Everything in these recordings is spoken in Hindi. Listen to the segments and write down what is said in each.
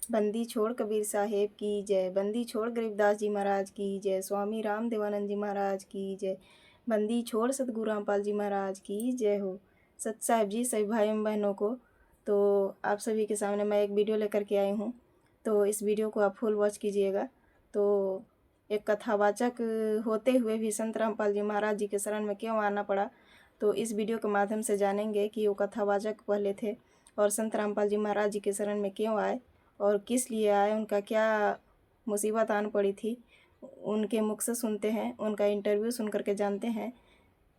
बंदी छोड़ कबीर साहेब की जय, बंदी छोड़ गरीबदास जी महाराज की जय, स्वामी राम देवानंद जी महाराज की जय, बंदी छोड़ सतगुरु रामपाल जी महाराज की जय हो। सत साहिब जी सभी भाइयों बहनों को, तो आप सभी के सामने मैं एक वीडियो लेकर के आई हूँ, तो इस वीडियो को आप फुल वॉच कीजिएगा। तो एक कथावाचक होते हुए भी संत रामपाल जी महाराज जी के शरण में क्यों आना पड़ा, तो इस वीडियो के माध्यम से जानेंगे कि वो कथावाचक पहले थे और संत रामपाल जी महाराज जी के शरण में क्यों आए और किस लिए आए, उनका क्या मुसीबत आन पड़ी थी, उनके मुख से सुनते हैं, उनका इंटरव्यू सुन करके जानते हैं।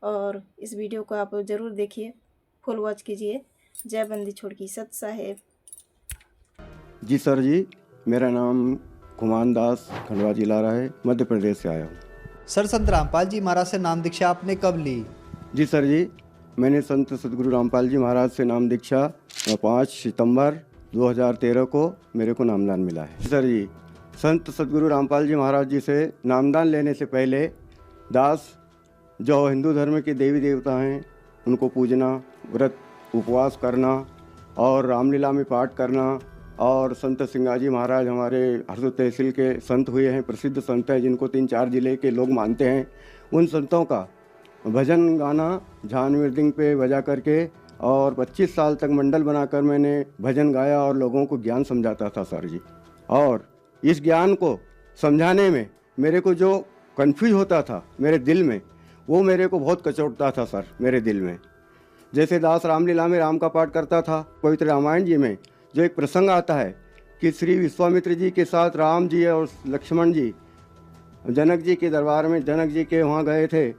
और इस वीडियो को आप ज़रूर देखिए, फुल वॉच कीजिए। जय बंदी छोड़ की सत साहेब। जी सर जी, मेरा नाम कुमान दास खंडवा जिला रहा है, मध्य प्रदेश से आया हूँ। सर, संत रामपाल जी महाराज से नाम दीक्षा आपने कब ली? जी सर जी, मैंने संत सतगुरु रामपाल जी महाराज से नाम दीक्षा 5 सितंबर 2013 को मेरे को नामदान मिला है। सर जी, संत सतगुरु रामपाल जी महाराज जी से नामदान लेने से पहले दास जो हिंदू धर्म के देवी देवता हैं उनको पूजना, व्रत उपवास करना और रामलीला में पाठ करना, और संत सिंगाजी महाराज हमारे हरसोद तहसील के संत हुए हैं, प्रसिद्ध संत हैं जिनको 3-4 जिले के लोग मानते हैं। उन संतों का भजन गाना झान मृदंग पे बजा करके और 25 साल तक मंडल बनाकर मैंने भजन गाया और लोगों को ज्ञान समझाता था सर जी। और इस ज्ञान को समझाने में मेरे को जो कन्फ्यूज होता था मेरे दिल में, वो मेरे को बहुत कचोटता था सर मेरे दिल में। जैसे दास रामलीला में राम का पाठ करता था, पवित्र रामायण जी में जो एक प्रसंग आता है कि श्री विश्वामित्र जी के साथ राम जी और लक्ष्मण जी जनक जी के दरबार में, जनक जी के वहाँ गए थे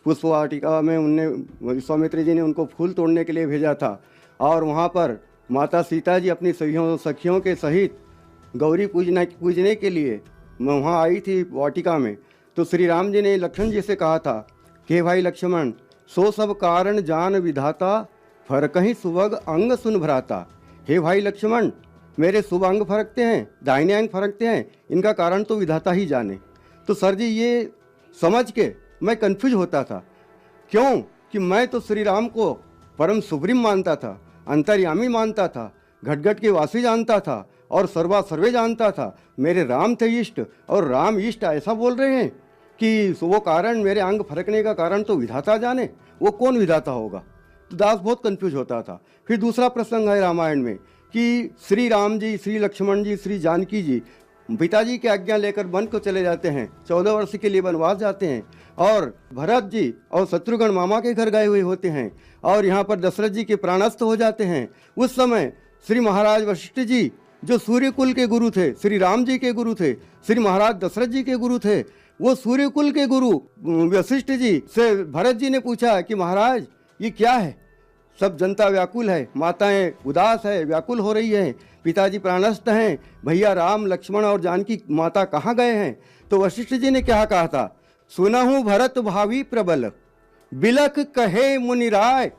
पुष्प वाटिका में, उनने विश्वामित्र जी ने उनको फूल तोड़ने के लिए भेजा था और वहाँ पर माता सीता जी अपनी सखियों के सहित गौरी पूजने के लिए वहाँ आई थी वाटिका में। तो श्री राम जी ने लक्ष्मण जी से कहा था कि भाई लक्ष्मण, सो सब कारण जान विधाता, फरक ही सुभग अंग सुन भ्राता। हे भाई लक्ष्मण, मेरे शुभ अंग फरकते हैं, दाहिने अंग फरकते हैं, इनका कारण तो विधाता ही जाने। तो सर जी ये समझ के मैं कंफ्यूज होता था। क्यों कि मैं तो श्री राम को परम सुप्रीम मानता था, अंतर्यामी मानता था, घट घट के वासी जानता था और सर्वा सर्वे जानता था। मेरे राम थे इष्ट और राम इष्ट ऐसा बोल रहे हैं कि वो कारण, मेरे अंग फरकने का कारण तो विधाता जाने। वो कौन विधाता होगा? तो दास बहुत कंफ्यूज होता था। फिर दूसरा प्रसंग है रामायण में कि श्री राम जी, श्री लक्ष्मण जी, श्री जानकी जी पिताजी की आज्ञा लेकर वन को चले जाते हैं, 14 वर्ष के लिए वनवास जाते हैं और भरत जी और शत्रुघ्न मामा के घर गए हुए होते हैं और यहाँ पर दशरथ जी के प्राणस्थ हो जाते हैं। उस समय श्री महाराज वशिष्ठ जी जो सूर्य कुल के गुरु थे, श्री राम जी के गुरु थे, श्री महाराज दशरथ जी के गुरु थे, वो सूर्य कुल के गुरु वशिष्ठ जी से भरत जी ने पूछा कि महाराज ये क्या है? सब जनता व्याकुल है, माताएं उदास है, व्याकुल हो रही है, पिताजी प्राणस्थ हैं, भैया राम लक्ष्मण और जानकी माता कहाँ गए हैं? तो वशिष्ठ जी ने क्या कहा था? सुनहु भरत भावी प्रबल, बिलख कहे मुनिराय,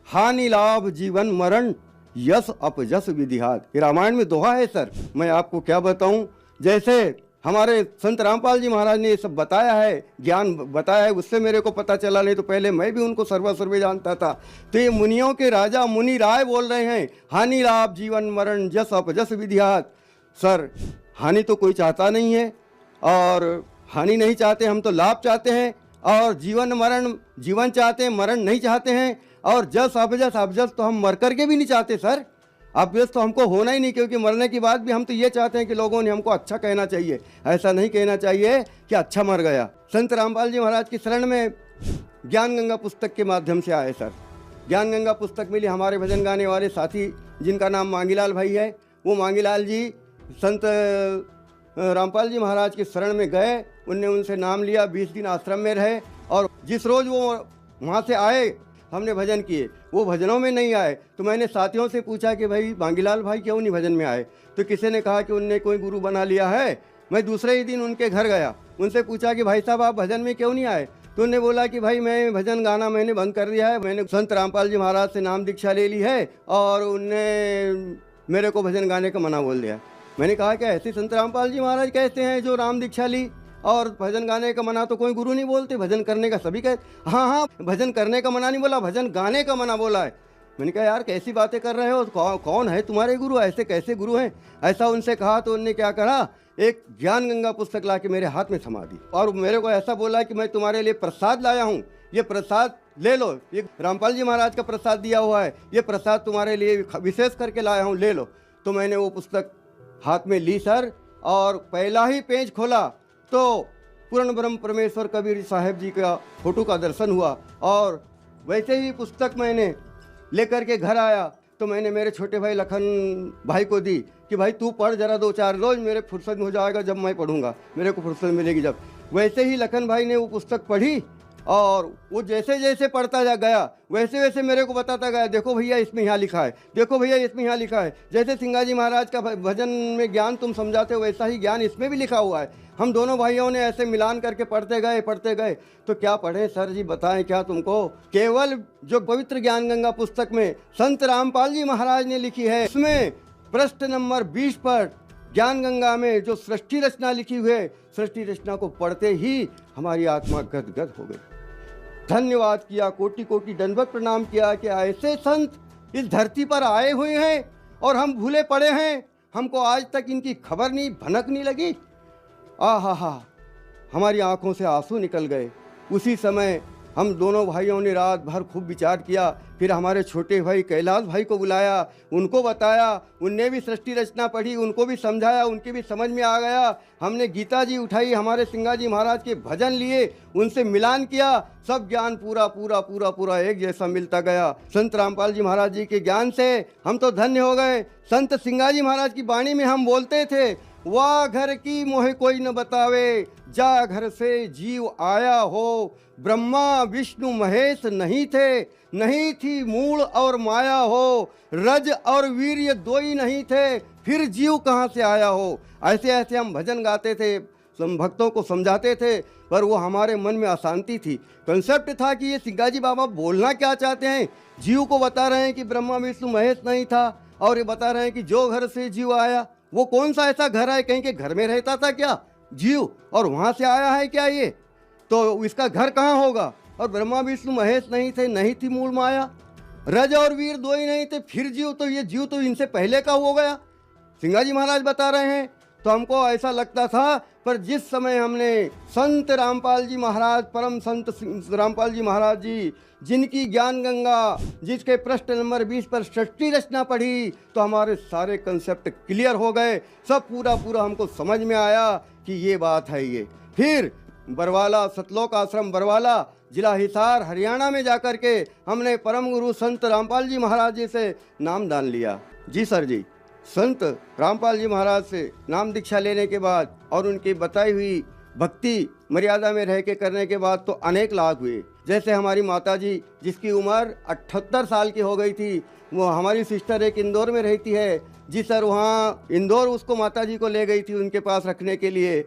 हानि लाभ जीवन मरण, यश अपजस विधिहात। ये रामायण में दोहा है सर, मैं आपको क्या बताऊं। जैसे हमारे संत रामपाल जी महाराज ने ये सब बताया है, ज्ञान बताया है, उससे मेरे को पता चला, नहीं तो पहले मैं भी उनको सर्वा सर्वे जानता था। तो ये मुनियों के राजा मुनि राय बोल रहे हैं, हानि लाभ जीवन मरण जस अपजस विधियात। सर हानि तो कोई चाहता नहीं है और हानि नहीं चाहते, हम तो लाभ चाहते हैं, और जीवन मरण, जीवन चाहते हैं, मरण नहीं चाहते हैं, और जस अपजस, अपजस तो हम मर करके भी नहीं चाहते सर। अभ्यस तो हमको होना ही नहीं, क्योंकि मरने के बाद भी हम तो ये चाहते हैं कि लोगों ने हमको अच्छा कहना चाहिए, ऐसा नहीं कहना चाहिए कि अच्छा मर गया। संत रामपाल जी महाराज की शरण में ज्ञान गंगा पुस्तक के माध्यम से आए सर। ज्ञान गंगा पुस्तक मिली, हमारे भजन गाने वाले साथी जिनका नाम मांगीलाल भाई है, वो मांगीलाल जी संत रामपाल जी महाराज के शरण में गए, उनने उनसे नाम लिया, 20 दिन आश्रम में रहे, और जिस रोज़ वो वहाँ से आए हमने भजन किए, वो भजनों में नहीं आए। तो मैंने साथियों से पूछा कि भाई मांगीलाल भाई क्यों नहीं भजन में आए? तो किसी ने कहा कि उनने कोई गुरु बना लिया है। मैं दूसरे ही दिन उनके घर गया, उनसे पूछा कि भाई साहब आप भजन में क्यों नहीं आए? तो उन्होंने बोला कि भाई मैं भजन गाना मैंने बंद कर दिया है, मैंने संत रामपाल जी महाराज से नाम दीक्षा ले ली है और उनने मेरे को भजन गाने का मना बोल दिया। मैंने कहा कि ऐसे संत रामपाल जी महाराज कहते हैं जो राम दीक्षा ली और भजन गाने का मना तो कोई गुरु नहीं बोलते, भजन करने का सभी कहते। हाँ हाँ, भजन करने का मना नहीं बोला, भजन गाने का मना बोला है। मैंने कहा यार कैसी बातें कर रहे हो, कौन है तुम्हारे गुरु, ऐसे कैसे गुरु हैं? ऐसा उनसे कहा तो उनने क्या करा, एक ज्ञान गंगा पुस्तक ला के मेरे हाथ में थमा दी और मेरे को ऐसा बोला कि मैं तुम्हारे लिए प्रसाद लाया हूँ, ये प्रसाद ले लो, ये रामपाल जी महाराज का प्रसाद दिया हुआ है, ये प्रसाद तुम्हारे लिए विशेष करके लाया हूँ, ले लो। तो मैंने वो पुस्तक हाथ में ली सर, और पहला ही पेज खोला तो पूर्ण ब्रह्म परमेश्वर कबीर साहब जी का फोटो का दर्शन हुआ। और वैसे ही पुस्तक मैंने लेकर के घर आया तो मैंने मेरे छोटे भाई लखन भाई को दी कि भाई तू पढ़ जरा 2-4 रोज, मेरे फुर्सत में हो जाएगा जब मैं पढ़ूंगा, मेरे को फुर्सत मिलेगी जब। वैसे ही लखन भाई ने वो पुस्तक पढ़ी और वो जैसे जैसे पढ़ता गया वैसे वैसे मेरे को बताता गया, देखो भैया इसमें यहाँ लिखा है, देखो भैया इसमें यहाँ लिखा है। जैसे सिंगाजी महाराज का भजन में ज्ञान तुम समझाते हो वैसा ही ज्ञान इसमें भी लिखा हुआ है। हम दोनों भाइयों ने ऐसे मिलान करके पढ़ते गए। तो क्या पढ़े सर जी, बताएं क्या तुमको? केवल जो पवित्र ज्ञान गंगा पुस्तक में संत रामपाल जी महाराज ने लिखी है, उसमें पृष्ठ नंबर 20 पर ज्ञान गंगा में जो सृष्टि रचना लिखी हुई है, सृष्टि रचना को पढ़ते ही हमारी आत्मा गदगद हो गई। धन्यवाद किया, कोटि कोटि दंडवत प्रणाम किया कि ऐसे संत इस धरती पर आए हुए हैं और हम भूले पड़े हैं, हमको आज तक इनकी खबर नहीं, भनक नहीं लगी। आहा, हमारी आंखों से आंसू निकल गए। उसी समय हम दोनों भाइयों ने रात भर खूब विचार किया। फिर हमारे छोटे भाई कैलाश भाई को बुलाया, उनको बताया, उनने भी सृष्टि रचना पढ़ी, उनको भी समझाया, उनके भी समझ में आ गया। हमने गीता जी उठाई, हमारे सिंगाजी महाराज के भजन लिए, उनसे मिलान किया, सब ज्ञान पूरा पूरा पूरा पूरा एक जैसा मिलता गया। संत रामपाल जी महाराज जी के ज्ञान से हम तो धन्य हो गए। संत सिंगाजी महाराज की वाणी में हम बोलते थे, वाह घर की मोहे कोई न बतावे, जा घर से जीव आया हो। ब्रह्मा विष्णु महेश नहीं थे, नहीं थी मूल और माया हो। रज और वीर्य दो ही नहीं थे, फिर जीव कहाँ से आया हो। ऐसे ऐसे हम भजन गाते थे, भक्तों को समझाते थे, पर वो हमारे मन में अशांति थी। कंसेप्ट था कि ये सिंगाजी बाबा बोलना क्या चाहते हैं। जीव को बता रहे हैं कि ब्रह्मा विष्णु महेश नहीं था, और ये बता रहे हैं कि जो घर से जीव आया, वो कौन सा ऐसा घर है, कहीं के घर में रहता था क्या जीव, और वहाँ से आया है क्या ये? तो इसका घर कहाँ होगा? और ब्रह्मा विष्णु महेश नहीं थे, नहीं थी मूल माया। रज और वीर दो ही नहीं थे, फिर जीव, तो ये जीव तो इनसे पहले का हो गया। सिंगाजी महाराज बता रहे हैं। तो हमको ऐसा लगता था, पर जिस समय हमने संत रामपाल जी महाराज, परम संत रामपाल जी महाराज जी, जिनकी ज्ञान गंगा, जिसके पृष्ठ नंबर 20 पर सृष्टि रचना पढ़ी, तो हमारे सारे कंसेप्ट क्लियर हो गए। सब पूरा पूरा हमको समझ में आया कि ये बात है ये। फिर बरवाला, सतलोक आश्रम बरवाला, जिला हिसार, हरियाणा में जाकर के हमने परम गुरु संत रामपाल जी महाराज जी से नाम दान लिया। जी सर जी, संत रामपाल जी महाराज से नाम दीक्षा लेने के बाद और उनकी बताई हुई भक्ति मर्यादा में रह के करने के बाद तो अनेक लाभ हुए। जैसे हमारी माता जी, जिसकी उम्र 78 साल की हो गई थी, वो हमारी सिस्टर एक इंदौर में रहती है। जी सर, वहाँ इंदौर उसको माता जी को ले गई थी उनके पास रखने के लिए,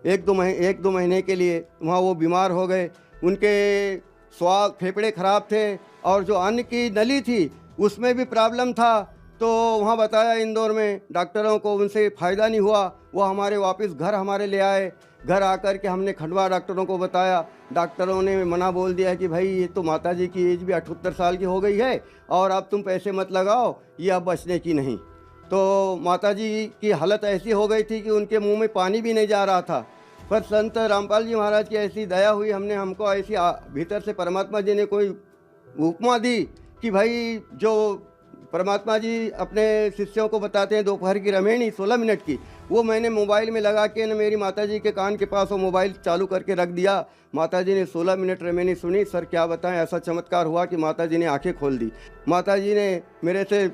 एक दो महीने के लिए। वहाँ वो बीमार हो गए, उनके स्वाद, फेफड़े खराब थे, और जो अन्न की नली थी उसमें भी प्रॉब्लम था। तो वहाँ बताया इंदौर में डॉक्टरों को, उनसे फ़ायदा नहीं हुआ। वो हमारे वापस घर हमारे ले आए। घर आकर के हमने खंडवा डॉक्टरों को बताया। डॉक्टरों ने मना बोल दिया कि भाई ये तो माताजी की एज भी 78 साल की हो गई है, और अब तुम पैसे मत लगाओ, ये अब बचने की नहीं। तो माताजी की हालत ऐसी हो गई थी कि उनके मुंह में पानी भी नहीं जा रहा था। पर संत रामपाल जी महाराज की ऐसी दया हुई, हमको ऐसी भीतर से परमात्मा जी ने कोई उपमा दी कि भाई, जो परमात्मा जी अपने शिष्यों को बताते हैं दोपहर की रमेणी 16 मिनट की, वो मैंने मोबाइल में लगा के न मेरी माताजी के कान के पास वो मोबाइल चालू करके रख दिया। माताजी ने 16 मिनट रमेणी सुनी। सर क्या बताएं, ऐसा चमत्कार हुआ कि माताजी ने आंखें खोल दी। माताजी ने मेरे से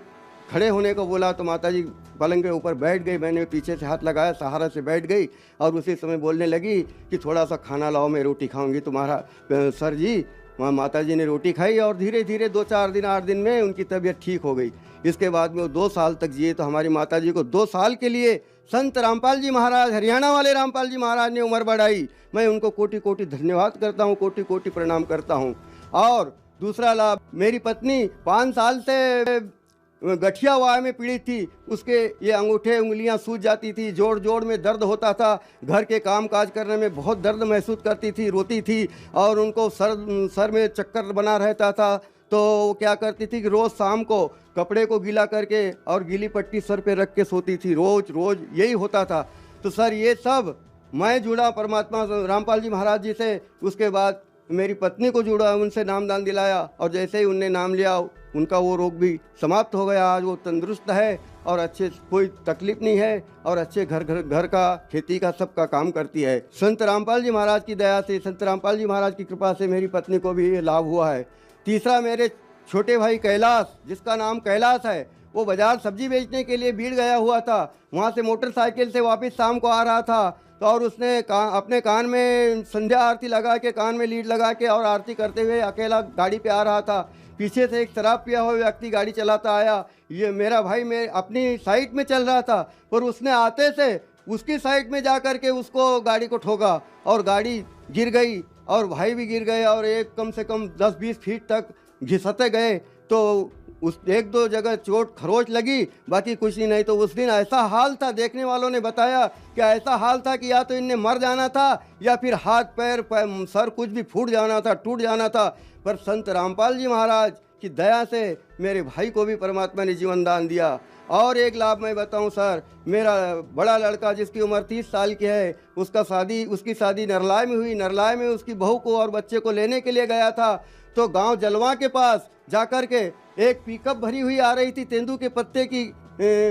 खड़े होने को बोला तो माताजी पलंग के ऊपर बैठ गई। मैंने पीछे से हाथ लगाया, सहारा से बैठ गई, और उसी समय बोलने लगी कि थोड़ा सा खाना लाओ, मैं रोटी खाऊंगी तुम्हारा। सर जी, वहाँ माताजी ने रोटी खाई और धीरे धीरे 2-4 दिन 8 दिन में उनकी तबीयत ठीक हो गई। इसके बाद में वो 2 साल तक जिए। तो हमारी माताजी को 2 साल के लिए संत रामपाल जी महाराज, हरियाणा वाले रामपाल जी महाराज ने उम्र बढ़ाई। मैं उनको कोटि कोटि धन्यवाद करता हूँ, कोटि कोटि प्रणाम करता हूँ। और दूसरा लाभ, मेरी पत्नी 5 साल से गठिया वाय में पीड़ित थी। उसके ये अंगूठे उंगलियां सूज जाती थी, जोड़ जोड़ में दर्द होता था, घर के काम काज करने में बहुत दर्द महसूस करती थी, रोती थी, और उनको सर में चक्कर बना रहता था। तो वो क्या करती थी कि रोज़ शाम को कपड़े को गीला करके और गीली पट्टी सर पे रख के सोती थी, रोज़ रोज़ यही होता था। तो सर ये सब मैं जुड़ा परमात्मा रामपाल जी महाराज जी से, उसके बाद मेरी पत्नी को जुड़ा, उनसे नामदान दिलाया और जैसे ही उनने नाम लिया उनका वो रोग भी समाप्त हो गया। आज वो तंदुरुस्त है और अच्छे, कोई तकलीफ नहीं है और अच्छे घर का खेती का सबका काम करती है। संत रामपाल जी महाराज की दया से, संत रामपाल जी महाराज की कृपा से मेरी पत्नी को भी ये लाभ हुआ है। तीसरा, मेरे छोटे भाई कैलाश, जिसका नाम कैलाश है, वो बाजार सब्जी बेचने के लिए भीड़ गया हुआ था। वहाँ से मोटरसाइकिल से वापस शाम को आ रहा था तो और उसने अपने कान में संध्या आरती लगा के, कान में लीड लगा के और आरती करते हुए अकेला गाड़ी पे आ रहा था। पीछे से एक शराब पिया हुआ व्यक्ति गाड़ी चलाता आया। ये मेरा भाई मैं अपनी साइड में चल रहा था, पर उसने आते से उसकी साइड में जा कर के उसको गाड़ी को ठोका और गाड़ी गिर गई और भाई भी गिर गए और एक कम से कम 10-20 फीट तक घिसते गए। तो उस एक दो जगह चोट खरोच लगी, बाकी कुछ ही नहीं। तो उस दिन ऐसा हाल था, देखने वालों ने बताया कि ऐसा हाल था कि या तो इनने मर जाना था या फिर हाथ पैर सर कुछ भी फूट जाना था, टूट जाना था। पर संत रामपाल जी महाराज की दया से मेरे भाई को भी परमात्मा ने जीवन दान दिया। और एक लाभ मैं बताऊं सर, मेरा बड़ा लड़का जिसकी उम्र 30 साल की है, उसकी शादी नरलाय में हुई। नरलाय में उसकी बहू को और बच्चे को लेने के लिए गया था तो गांव जलवा के पास जाकर के एक पिकअप भरी हुई आ रही थी, तेंदू के पत्ते की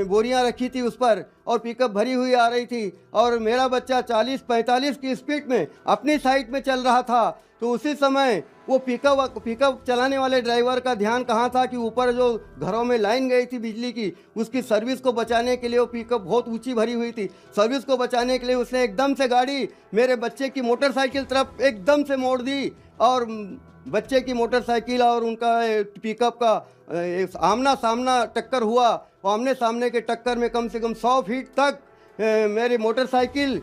बोरियां रखी थी उस पर और पिकअप भरी हुई आ रही थी और मेरा बच्चा 40-45 की स्पीड में अपनी साइड में चल रहा था। तो उसी समय वो पिकअप चलाने वाले ड्राइवर का ध्यान कहाँ था कि ऊपर जो घरों में लाइन गई थी बिजली की, उसकी सर्विस को बचाने के लिए वो पिकअप बहुत ऊंची भरी हुई थी। सर्विस को बचाने के लिए उसने एकदम से गाड़ी मेरे बच्चे की मोटरसाइकिल तरफ एकदम से मोड़ दी और बच्चे की मोटरसाइकिल और उनका पिकअप का आमना सामना टक्कर हुआ। आमने सामने के टक्कर में कम से कम 100 फीट तक मेरी मोटरसाइकिल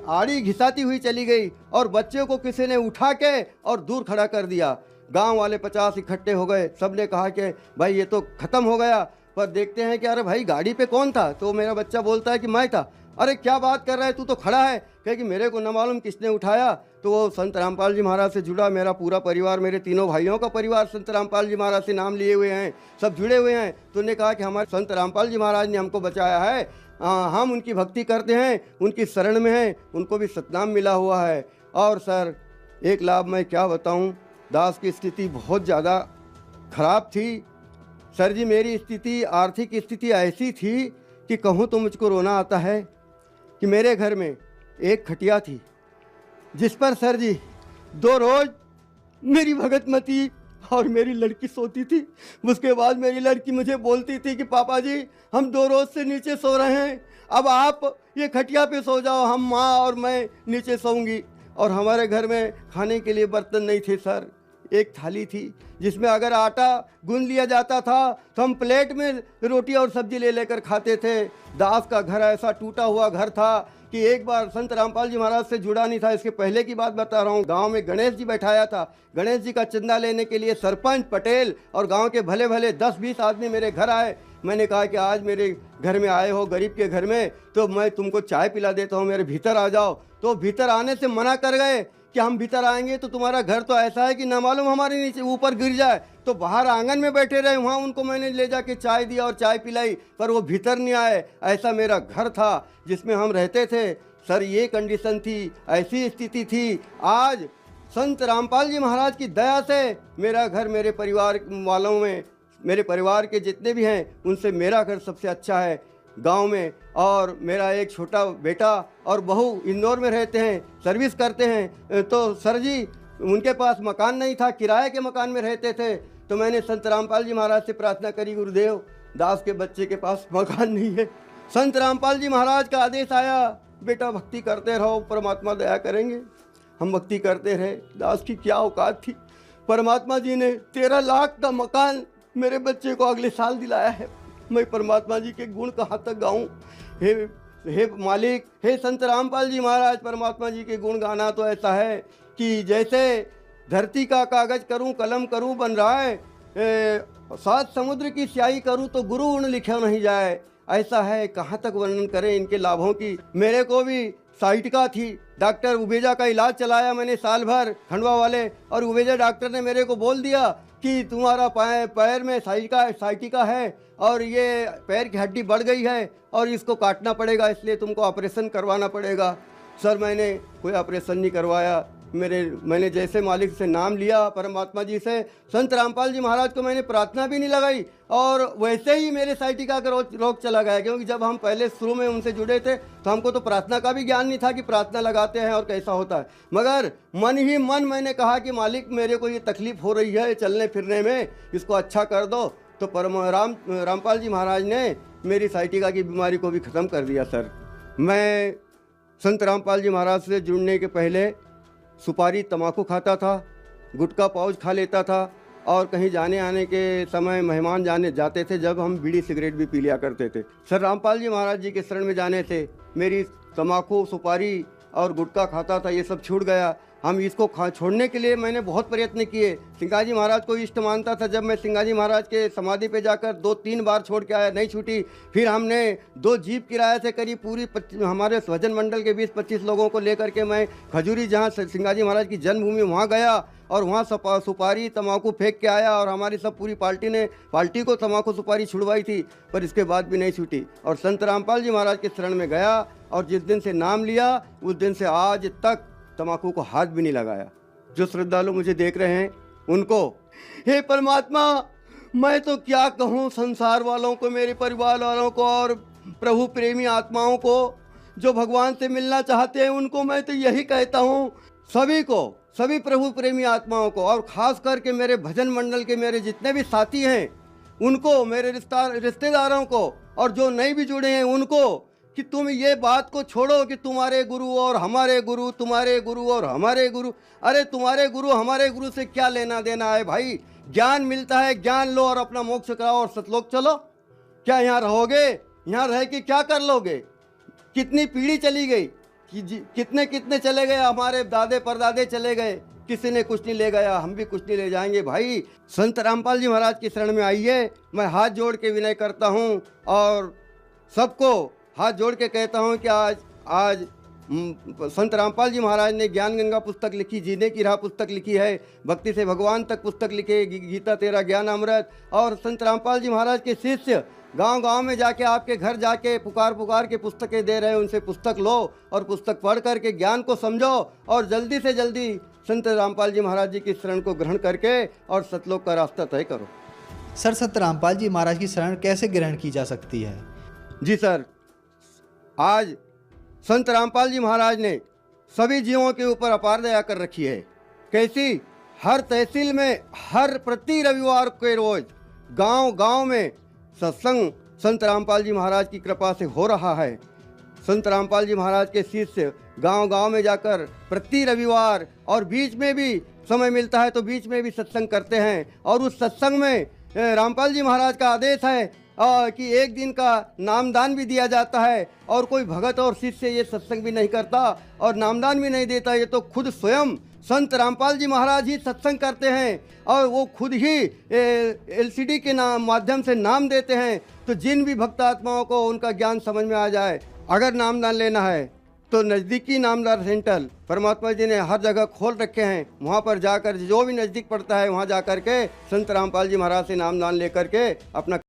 आड़ी घिसाती हुई चली गई और बच्चे को किसी ने उठा के और दूर खड़ा कर दिया। गांव वाले 50 इकट्ठे हो गए। सब ने कहा कि भाई ये तो ख़त्म हो गया। पर देखते हैं कि अरे भाई गाड़ी पे कौन था? तो मेरा बच्चा बोलता है कि मैं था। अरे क्या बात कर रहा है, तू तो खड़ा है। कहे कि मेरे को न मालूम किसने उठाया। तो वो संत रामपाल जी महाराज से जुड़ा मेरा पूरा परिवार, मेरे तीनों भाइयों का परिवार संत रामपाल जी महाराज से नाम लिए हुए हैं, सब जुड़े हुए हैं। तो उन्होंने कहा कि हमारे संत रामपाल जी महाराज ने हमको बचाया है, हम उनकी भक्ति करते हैं, उनकी शरण में हैं, उनको भी सतनाम मिला हुआ है। और सर एक लाभ मैं क्या बताऊं, दास की स्थिति बहुत ज़्यादा खराब थी। सर जी मेरी स्थिति, आर्थिक स्थिति ऐसी थी कि कहूँ तो मुझको रोना आता है कि मेरे घर में एक खटिया थी जिस पर सर जी 2 रोज मेरी भगतमती और मेरी लड़की सोती थी। उसके बाद मेरी लड़की मुझे बोलती थी कि पापा जी हम 2 रोज से नीचे सो रहे हैं, अब आप ये खटिया पे सो जाओ, हम माँ और मैं नीचे सोऊंगी। और हमारे घर में खाने के लिए बर्तन नहीं थे सर, एक थाली थी जिसमें अगर आटा गूंद लिया जाता था तो हम प्लेट में रोटी और सब्जी ले लेकर खाते थे। दास का घर ऐसा टूटा हुआ घर था कि एक बार संत रामपाल जी महाराज से जुड़ा नहीं था, इसके पहले की बात बता रहा हूँ। गांव में गणेश जी बैठाया था, गणेश जी का चंदा लेने के लिए सरपंच, पटेल और गांव के भले भले 10-20 आदमी मेरे घर आए। मैंने कहा कि आज मेरे घर में आए हो, गरीब के घर में, तो मैं तुमको चाय पिला देता हूँ, मेरे भीतर आ जाओ। तो भीतर आने से मना कर गए कि हम भीतर आएंगे तो तुम्हारा घर तो ऐसा है कि ना मालूम हमारे नीचे ऊपर गिर जाए। तो बाहर आंगन में बैठे रहे, वहाँ उनको मैंने ले जाके चाय दिया और चाय पिलाई, पर वो भीतर नहीं आए। ऐसा मेरा घर था जिसमें हम रहते थे। सर ये कंडीशन थी, ऐसी स्थिति थी। आज संत रामपाल जी महाराज की दया से मेरा घर, मेरे परिवार वालों में, मेरे परिवार के जितने भी हैं उनसे मेरा घर सबसे अच्छा है गांव में। और मेरा एक छोटा बेटा और बहू इंदौर में रहते हैं, सर्विस करते हैं। तो सर जी उनके पास मकान नहीं था, किराए के मकान में रहते थे। तो मैंने संत रामपाल जी महाराज से प्रार्थना करी, गुरुदेव दास के बच्चे के पास मकान नहीं है। संत रामपाल जी महाराज का आदेश आया, बेटा भक्ति करते रहो, परमात्मा दया करेंगे। हम भक्ति करते रहे। दास की क्या औकात थी, परमात्मा जी ने 13 लाख का मकान मेरे बच्चे को अगले साल दिलाया है। मैं परमात्मा जी के गुण कहाँ तक गाऊं? हे मालिक, हे संत रामपाल जी महाराज, परमात्मा जी के गुण गाना तो ऐसा है कि जैसे धरती का कागज करूं, कलम करूं बन रहा है, 7 समुद्र की स्याही करूं तो गुरु उन लिखा नहीं जाए। ऐसा है, कहाँ तक वर्णन करें इनके लाभों की। मेरे को भी साइटिका थी, डॉक्टर उबेजा का इलाज चलाया मैंने साल भर, खंडवा वाले, और उबेजा डॉक्टर ने मेरे को बोल दिया कि तुम्हारा पैर में साइटिका है और ये पैर की हड्डी बढ़ गई है और इसको काटना पड़ेगा, इसलिए तुमको ऑपरेशन करवाना पड़ेगा। सर मैंने कोई ऑपरेशन नहीं करवाया। मैंने जैसे मालिक से नाम लिया, परमात्मा जी से, संत रामपाल जी महाराज को मैंने प्रार्थना भी नहीं लगाई और वैसे ही मेरे साइटिका का रोग चला गया। क्योंकि जब हम पहले शुरू में उनसे जुड़े थे तो हमको तो प्रार्थना का भी ज्ञान नहीं था कि प्रार्थना लगाते हैं और कैसा होता है। मगर मन ही मन मैंने कहा कि मालिक मेरे को ये तकलीफ़ हो रही है चलने फिरने में, इसको अच्छा कर दो। तो रामपाल जी महाराज ने मेरी साइटिका की बीमारी को भी ख़त्म कर दिया। सर मैं संत रामपाल जी महाराज से जुड़ने के पहले सुपारी तम्बाकू खाता था, गुटखा पाउच खा लेता था और कहीं जाने आने के समय मेहमान जाते थे जब हम बीड़ी सिगरेट भी पी लिया करते थे। सर रामपाल जी महाराज जी के शरण में जाने से मेरी तम्बाकू सुपारी और गुटखा खाता था ये सब छूट गया। हम इसको छोड़ने के लिए मैंने बहुत प्रयत्न किए। सिंगाजी महाराज को इष्ट मानता था। जब मैं सिंगाजी महाराज के समाधि पे जाकर 2-3 बार छोड़ के आया, नहीं छूटी। फिर हमने 2 जीप किराए थे, करीब पूरी हमारे भजन मंडल के 20-25 लोगों को लेकर के मैं खजूरी, जहाँ सिंगाजी महाराज की जन्मभूमि, वहाँ गया और वहाँ सुपारी तम्बाकू फेंक के आया और हमारी सब पूरी पार्टी को तम्बाकू सुपारी छुड़वाई थी, पर इसके बाद भी नहीं छूटी। और संत रामपाल जी महाराज के शरण में गया और जिस दिन से नाम लिया उस दिन से आज तक तम्बाकू को हाथ भी नहीं लगाया। जो श्रद्धालु मुझे देख रहे हैं उनको, हे परमात्मा मैं तो क्या कहूँ संसार वालों को, मेरे परिवार वालों को और प्रभु प्रेमी आत्माओं को जो भगवान से मिलना चाहते हैं उनको मैं तो यही कहता हूँ, सभी प्रभु प्रेमी आत्माओं को और ख़ास करके मेरे भजन मंडल के मेरे जितने भी साथी हैं उनको, मेरे रिश्तेदारों को और जो नहीं भी जुड़े हैं उनको, कि तुम ये बात को छोड़ो कि तुम्हारे गुरु और हमारे गुरु, तुम्हारे गुरु और हमारे गुरु। अरे तुम्हारे गुरु हमारे गुरु से क्या लेना देना है भाई। ज्ञान मिलता है, ज्ञान लो और अपना मोक्ष कराओ और सतलोक चलो। क्या यहाँ रहोगे? यहाँ रह के क्या कर लोगे? कितनी पीढ़ी चली गई, कितने चले गए, हमारे दादे परदादे चले गए, किसी ने कुछ नहीं ले गया, हम भी कुछ नहीं ले जाएंगे। भाई संत रामपाल जी महाराज की शरण में आइए। मैं हाथ जोड़ के विनय करता हूँ और सबको हाथ जोड़ के कहता हूँ कि आज संत रामपाल जी महाराज ने ज्ञान गंगा पुस्तक लिखी, जीने की राह पुस्तक लिखी है, भक्ति से भगवान तक पुस्तक लिखे, गीता तेरा ज्ञान अमृत। और संत रामपाल जी महाराज के शिष्य गांव-गांव में जाके आपके घर जाके पुकार के पुस्तकें दे रहे हैं। उनसे पुस्तक लो और पुस्तक पढ़ करके ज्ञान को समझो और जल्दी से जल्दी संत रामपाल जी महाराज जी की शरण को ग्रहण करके और सतलोक का रास्ता तय करो। सर संत रामपाल जी महाराज की शरण कैसे ग्रहण की जा सकती है? जी सर, आज संत रामपाल जी महाराज ने सभी जीवों के ऊपर अपार दया कर रखी है। कैसी? हर तहसील में हर प्रति रविवार के रोज गांव में सत्संग संत रामपाल जी महाराज की कृपा से हो रहा है। संत रामपाल जी महाराज के शिष्य गांव में जाकर प्रति रविवार और बीच में भी समय मिलता है तो बीच में भी सत्संग करते हैं। और उस सत्संग में रामपाल जी महाराज का आदेश है कि एक दिन का नामदान भी दिया जाता है। और कोई भगत और शिष्य ये सत्संग भी नहीं करता और नामदान भी नहीं देता, ये तो खुद स्वयं संत रामपाल जी महाराज ही सत्संग करते हैं और वो खुद ही LCD के माध्यम से नाम देते हैं। तो जिन भी भक्त आत्माओं को उनका ज्ञान समझ में आ जाए, अगर नामदान लेना है तो नज़दीकी नामदान सेंटर परमात्मा जी ने हर जगह खोल रखे हैं। वहाँ पर जाकर जो भी नज़दीक पड़ता है वहाँ जाकर के संत रामपाल जी महाराज से नामदान लेकर के अपना